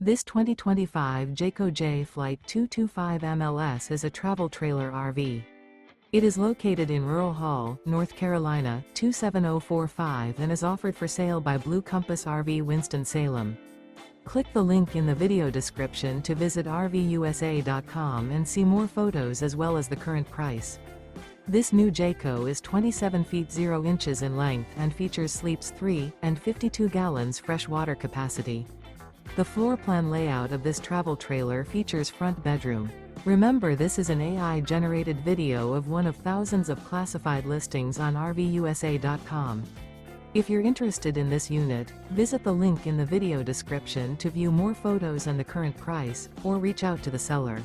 This 2025 Jayco Jay Flight 225 MLS is a travel trailer RV. It is located in Rural Hall, North Carolina, 27045 and is offered for sale by Blue Compass RV Winston, Salem. Click the link in the video description to visit RVUSA.com and see more photos as well as the current price. This new Jayco is 27 feet 0 inches in length and features sleeps 3 and 52 gallons fresh water capacity. The floor plan layout of this travel trailer features front bedroom. Remember, this is an AI-generated video of one of thousands of classified listings on RVUSA.com. If you're interested in this unit, visit the link in the video description to view more photos and the current price, or reach out to the seller.